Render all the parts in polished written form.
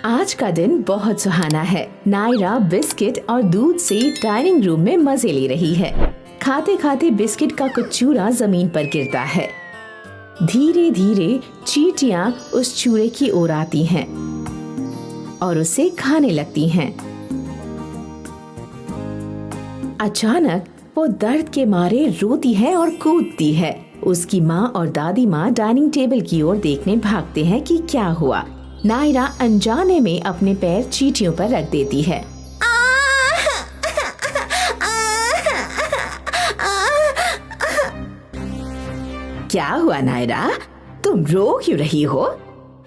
आज का दिन बहुत सुहाना है। नायरा बिस्किट और दूध से डाइनिंग रूम में मजे ले रही है। खाते खाते बिस्किट का कुछ चूरा जमीन पर गिरता है। धीरे धीरे चींटियां उस चूरे की ओर आती हैं और उसे खाने लगती हैं। अचानक वो दर्द के मारे रोती है और कूदती है। उसकी माँ और दादी माँ डाइनिंग टेबल की ओर देखने भागते हैं कि क्या हुआ। नायरा अनजाने में अपने पैर चींटियों पर रख देती है। क्या हुआ नायरा, तुम रो क्यों रही हो?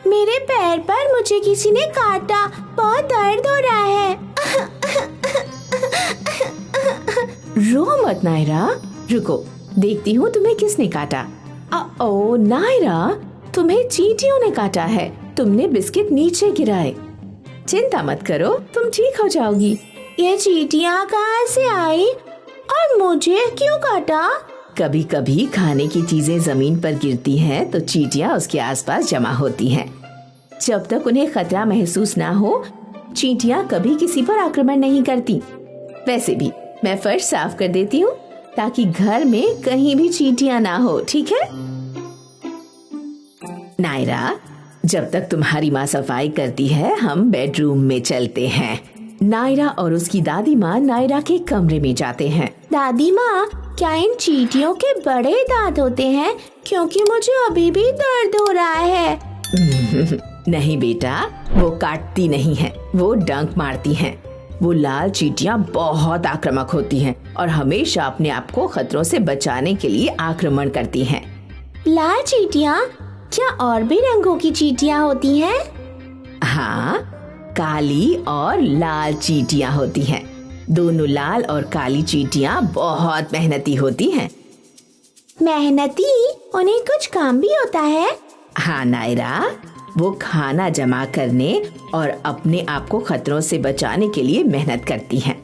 मेरे पैर पर मुझे किसी ने काटा, बहुत दर्द हो रहा है। रो मत नायरा, रुको देखती हूँ तुम्हें किसने काटा। ओ नायरा, तुम्हें चींटियों ने काटा है। तुमने बिस्किट नीचे गिराए। चिंता मत करो, तुम ठीक हो जाओगी। ये चींटियाँ कहाँ से आई और मुझे क्यों काटा? कभी कभी खाने की चीजें जमीन पर गिरती हैं तो चींटियाँ उसके आसपास जमा होती हैं। जब तक उन्हें खतरा महसूस ना हो, चींटियाँ कभी किसी पर आक्रमण नहीं करती। वैसे भी मैं फर्श साफ कर देती हूँ ताकि घर में कहीं भी चींटियाँ ना हो, ठीक है? नायरा, जब तक तुम्हारी माँ सफाई करती है हम बेडरूम में चलते हैं। नायरा और उसकी दादी माँ नायरा के कमरे में जाते हैं। दादी माँ, क्या इन चींटियों के बड़े दांत होते हैं? क्योंकि मुझे अभी भी दर्द हो रहा है। नहीं बेटा, वो काटती नहीं है, वो डंक मारती हैं। वो लाल चींटियाँ बहुत आक्रामक होती हैं और हमेशा अपने आप को खतरों से बचाने के लिए आक्रमण करती हैं। लाल चींटियाँ? क्या और भी रंगों की चींटियाँ होती हैं? हाँ, काली और लाल चींटियाँ होती हैं। दोनों लाल और काली चींटियाँ बहुत मेहनती होती हैं। मेहनती? उन्हें कुछ काम भी होता है? हाँ नायरा, वो खाना जमा करने और अपने आप को खतरों से बचाने के लिए मेहनत करती हैं।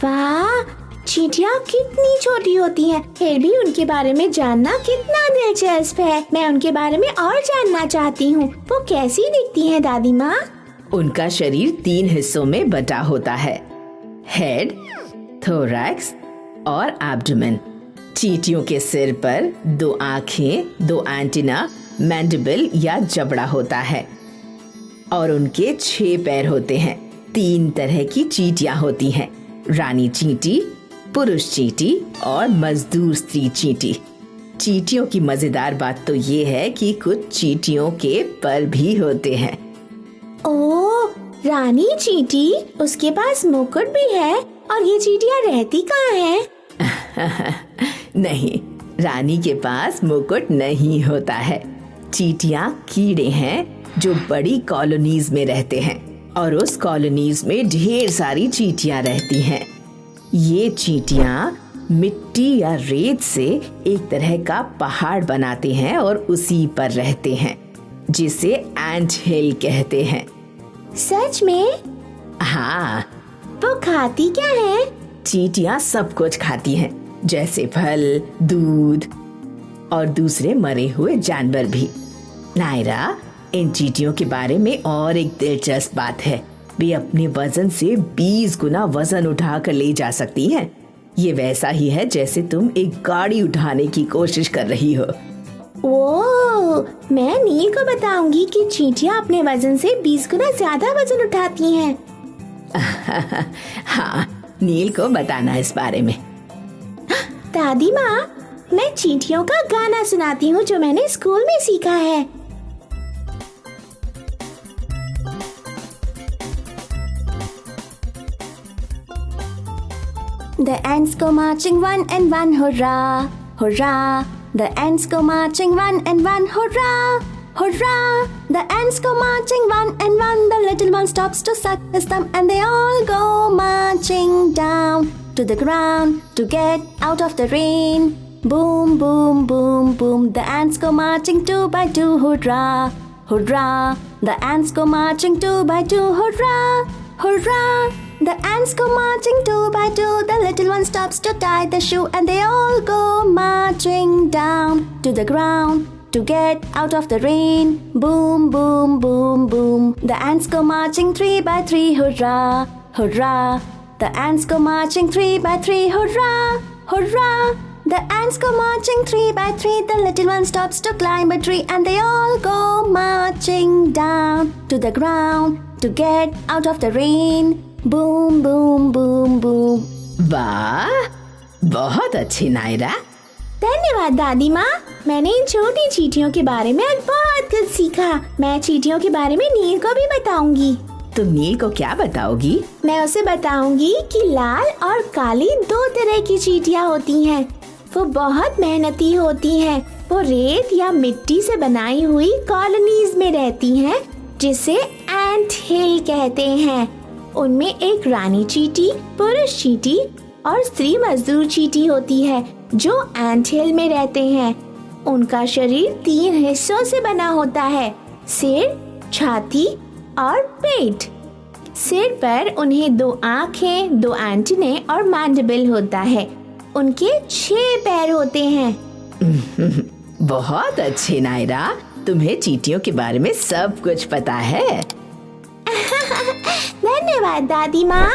वाह, चींटियाँ कितनी छोटी होती हैं, फिर भी उनके बारे में जानना कितना दिलचस्प है। मैं उनके बारे में और जानना चाहती हूँ। वो कैसी दिखती हैं दादी माँ? उनका शरीर 3 हिस्सों में बटा होता है, हेड, थोरैक्स और एब्डोमेन। चींटियों के सिर पर 2 आँखें, 2 एंटीना, मैंडिबल या जबड़ा होता है और उनके 6 पैर होते हैं। 3 तरह की चींटियाँ होती हैं, रानी चींटी, पुरुष चींटी और मजदूर स्त्री चींटी। चींटियों की मजेदार बात तो ये है कि कुछ चींटियों के पर भी होते हैं। ओह, रानी चींटी, उसके पास मुकुट भी है। और ये चींटियाँ रहती कहाँ हैं? नहीं, रानी के पास मुकुट नहीं होता है। चींटियाँ कीड़े हैं जो बड़ी कॉलोनीज में रहते हैं और उस कॉलोनीज में ढेर सारी चींटियाँ रहती हैं। ये चींटियाँ मिट्टी या रेत से एक तरह का पहाड़ बनाते हैं और उसी पर रहते हैं, जिसे एंट हिल कहते हैं। सच में? हाँ। वो खाती क्या है? चींटियाँ सब कुछ खाती हैं, जैसे फल, दूध और दूसरे मरे हुए जानवर भी। नायरा, इन चींटियों के बारे में और एक दिलचस्प बात है। वे अपने वजन से 20 गुना वजन उठा कर ले जा सकती हैं। ये वैसा ही है जैसे तुम एक गाड़ी उठाने की कोशिश कर रही हो। ओह, मैं नील को बताऊंगी कि चींटियाँ अपने वजन से 20 गुना ज्यादा वजन उठाती हैं। हाँ, नील को बताना इस बारे में। दादी माँ, मैं चींटियों का गाना सुनाती हूँ जो मैंने स्कूल में सीखा है। The ants go marching one and one, hurrah, hurrah. The ants go marching one and one, hurrah, hurrah. The ants go marching one and one. The little one stops to suck his thumb and they all go marching down to the ground to get out of the rain. Boom, boom, boom, boom. The ants go marching 2 by 2, hurrah, hurrah. The ants go marching 2 by 2, hurrah, hurrah. The ants go marching 2 by 2. The little one stops to tie the shoe and they all go marching down to the ground to get out of the rain. Boom, boom, boom, boom. The ants go marching 3 by 3, hurrah, hurrah. The ants go marching 3 by 3, hurrah, hurrah. The ants go marching 3 by 3. The little one stops to climb a tree, and they all go marching down to the ground to get out of the rain. Boom, boom, boom, boom. वाह, बहुत अच्छी नायरा। धन्यवाद दादी माँ। मैंने इन छोटी चींटियों के बारे में आज बहुत कुछ सीखा। मैं चींटियों के बारे में नील को भी बताऊंगी। तुम नील को क्या बताओगी? मैं उसे बताऊंगी कि लाल और काली 2 तरह की चींटियाँ होती हैं। वो बहुत मेहनती होती हैं। वो रेत या मिट्टी से बनाई हुई कॉलोनीज में रहती हैं, जिसे एंट हिल कहते हैं। उनमें एक रानी चींटी, पुरुष चींटी और स्त्री मजदूर चींटी होती है, जो एंट हिल में रहते हैं। उनका शरीर 3 हिस्सों से बना होता है: सिर, छाती और पेट। सिर पर उन्हें 2 आँखें, 2 एंटेने और मैंडिबल होता है। उनके 6 पैर होते हैं। बहुत अच्छी नायरा, तुम्हें चींटियों के बारे में सब कुछ पता है। धन्यवाद दादी माँ।